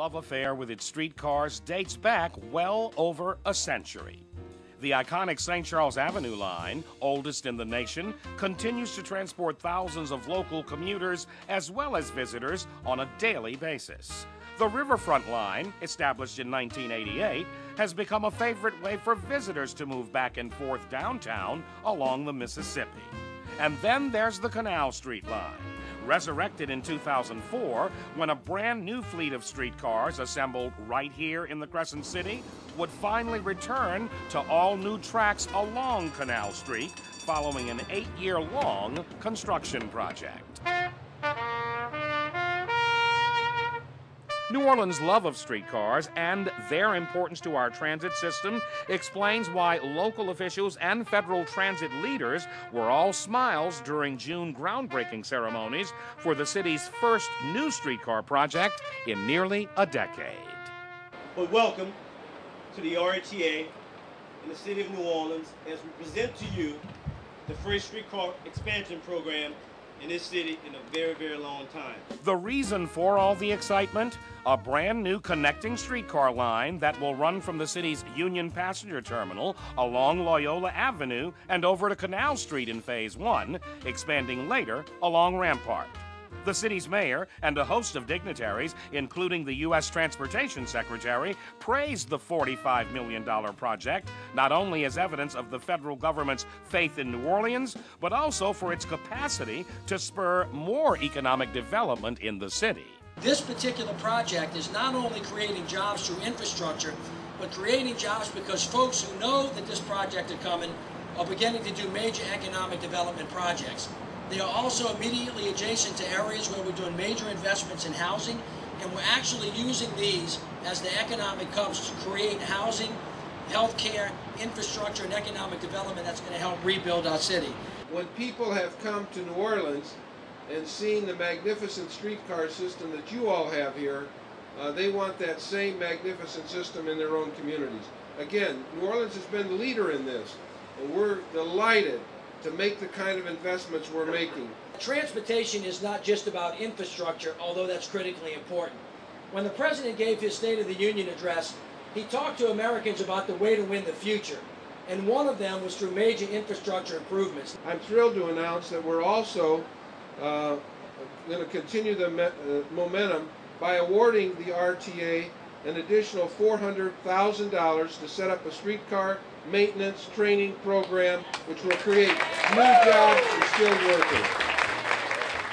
love affair with its streetcars dates back well over a century. The iconic St. Charles Avenue line, oldest in the nation, continues to transport thousands of local commuters as well as visitors on a daily basis. The Riverfront line, established in 1988, has become a favorite way for visitors to move back and forth downtown along the Mississippi. And then there's the Canal Street line, resurrected in 2004 when a brand new fleet of streetcars assembled right here in the Crescent City would finally return to all new tracks along Canal Street following an 8-year-long construction project. New Orleans' love of streetcars and their importance to our transit system explains why local officials and federal transit leaders were all smiles during June groundbreaking ceremonies for the city's first new streetcar project in nearly a decade. Well, welcome to the RTA in the city of New Orleans as we present to you the first streetcar expansion program in this city in a very, very long time. The reason for all the excitement? A brand new connecting streetcar line that will run from the city's Union Passenger Terminal along Loyola Avenue and over to Canal Street in Phase 1, expanding later along Rampart. The city's mayor and a host of dignitaries, including the U.S. Transportation Secretary, praised the $45 million project, not only as evidence of the federal government's faith in New Orleans, but also for its capacity to spur more economic development in the city. This particular project is not only creating jobs through infrastructure, but creating jobs because folks who know that this project is coming are beginning to do major economic development projects. They are also immediately adjacent to areas where we're doing major investments in housing, and we're actually using these as the economic hubs to create housing, healthcare, infrastructure, and economic development that's going to help rebuild our city. When people have come to New Orleans and seen the magnificent streetcar system that you all have here, they want that same magnificent system in their own communities. Again, New Orleans has been the leader in this, and we're delighted to make the kind of investments we're making. Transportation is not just about infrastructure, although that's critically important. When the President gave his State of the Union address, he talked to Americans about the way to win the future, and one of them was through major infrastructure improvements. I'm thrilled to announce that we're also going to continue the momentum by awarding the RTA an additional $400,000 to set up a streetcar maintenance training program which will create new jobs and skilled workers.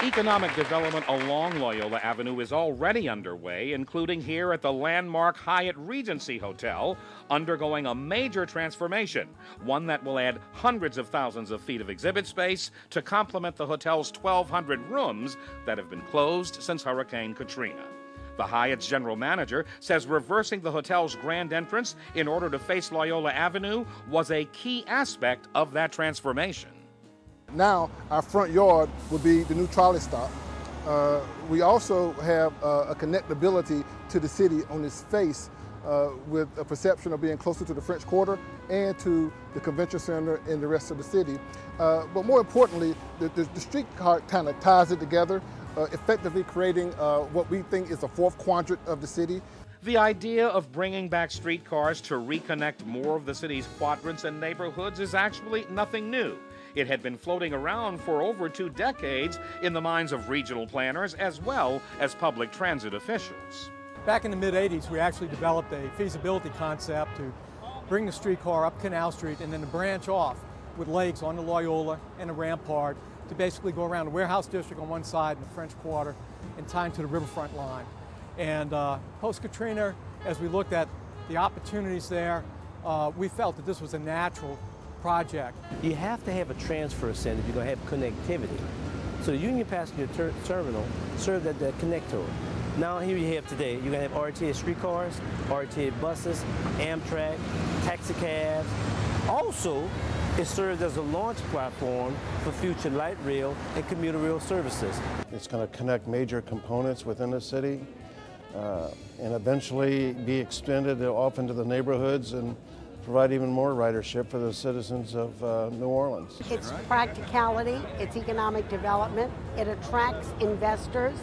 Economic development along Loyola Avenue is already underway, including here at the landmark Hyatt Regency Hotel, undergoing a major transformation, one that will add hundreds of thousands of feet of exhibit space to complement the hotel's 1,200 rooms that have been closed since Hurricane Katrina. The Hyatt's general manager says reversing the hotel's grand entrance in order to face Loyola Avenue was a key aspect of that transformation. Now our front yard will be the new trolley stop. We also have a connectability to the city on its face with a perception of being closer to the French Quarter and to the convention center and the rest of the city. But more importantly, the streetcar kind of ties it together, effectively creating what we think is a fourth quadrant of the city. The idea of bringing back streetcars to reconnect more of the city's quadrants and neighborhoods is actually nothing new. It had been floating around for over 2 decades in the minds of regional planners as well as public transit officials. Back in the mid-'80s, we actually developed a feasibility concept to bring the streetcar up Canal Street and then to branch off with legs on the Loyola and the Rampart to basically go around the Warehouse District on one side and the French Quarter and tie into the Riverfront line. And post-Katrina, as we looked at the opportunities there, we felt that this was a natural project. You have to have a transfer center if you're going to have connectivity. So the Union Passenger Terminal served as the connector. Now here you have today, you're going to have RTA streetcars, RTA buses, Amtrak, taxi cabs. Also, it serves as a launch platform for future light rail and commuter rail services. It's going to connect major components within the city and eventually be extended off into the neighborhoods and provide even more ridership for the citizens of New Orleans. It's practicality, it's economic development, it attracts investors.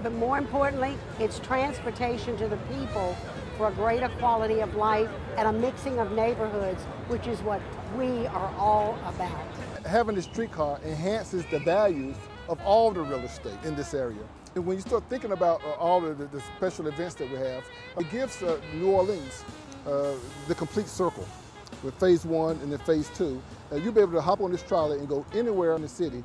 but more importantly, it's transportation to the people for a greater quality of life and a mixing of neighborhoods, which is what we are all about. Having the streetcar enhances the values of all the real estate in this area. And when you start thinking about all of the special events that we have, it gives New Orleans the complete circle with phase 1 and then phase 2. You'll be able to hop on this trolley and go anywhere in the city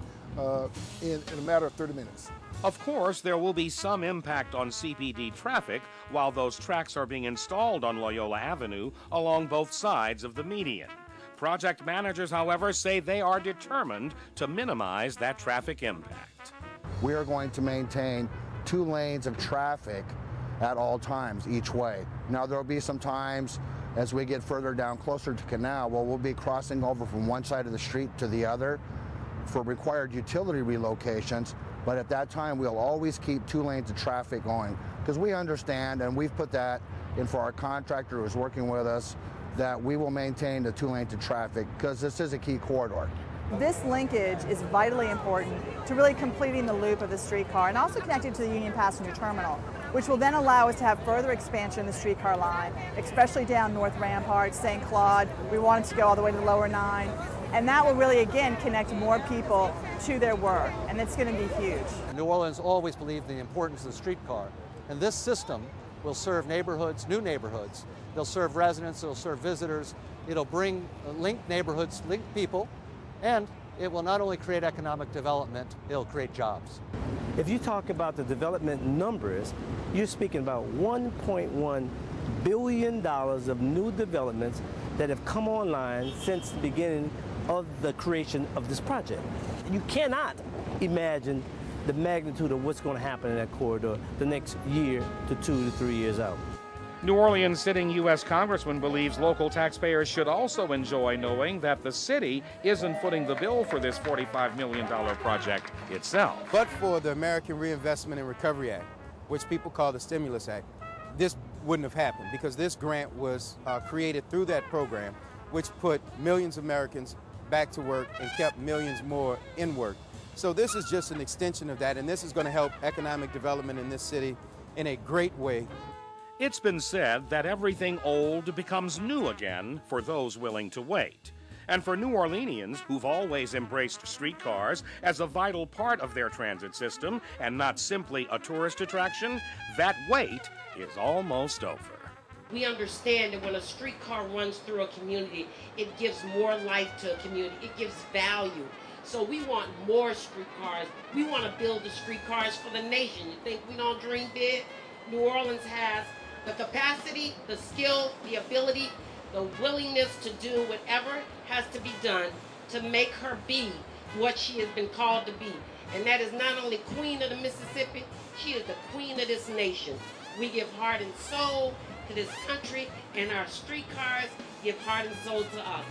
in a matter of 30 minutes. Of course, there will be some impact on CPD traffic while those tracks are being installed on Loyola Avenue along both sides of the median. Project managers, however, say they are determined to minimize that traffic impact. We are going to maintain 2 lanes of traffic at all times each way. Now there will be some times as we get further down closer to Canal where we'll be crossing over from one side of the street to the other for required utility relocations, but at that time we'll always keep 2 lanes of traffic going because we understand, and we've put that in for our contractor who's working with us, that we will maintain the 2 lanes of traffic because this is a key corridor. This linkage is vitally important to really completing the loop of the streetcar and also connecting to the Union Passenger Terminal, which will then allow us to have further expansion in the streetcar line, especially down North Rampart, St. Claude. We want it to go all the way to the Lower 9. And that will really, again, connect more people to their work, and it's going to be huge. New Orleans always believed in the importance of the streetcar, and this system will serve neighborhoods, new neighborhoods. They'll serve residents, it'll serve visitors, it'll bring linked neighborhoods, linked people, and it will not only create economic development, it'll create jobs. If you talk about the development numbers, you're speaking about $1.1 billion of new developments that have come online since the beginning of the creation of this project. You cannot imagine the magnitude of what's going to happen in that corridor the next year to 2 to 3 years out. New Orleans sitting U.S. Congressman believes local taxpayers should also enjoy knowing that the city isn't footing the bill for this $45 million project itself. But for the American Reinvestment and Recovery Act, which people call the Stimulus Act, this wouldn't have happened because this grant was created through that program, which put millions of Americans back to work and kept millions more in work. So this is just an extension of that, and this is going to help economic development in this city in a great way. It's been said that everything old becomes new again for those willing to wait. And for New Orleanians who've always embraced streetcars as a vital part of their transit system and not simply a tourist attraction, that wait is almost over. We understand that when a streetcar runs through a community, it gives more life to a community. It gives value. So we want more streetcars. We want to build the streetcars for the nation. You think we don't dream big? New Orleans has the capacity, the skill, the ability, the willingness to do whatever has to be done to make her be what she has been called to be. And that is not only Queen of the Mississippi, she is the Queen of this nation. We give heart and soul to this country, and our streetcars give heart and soul to us.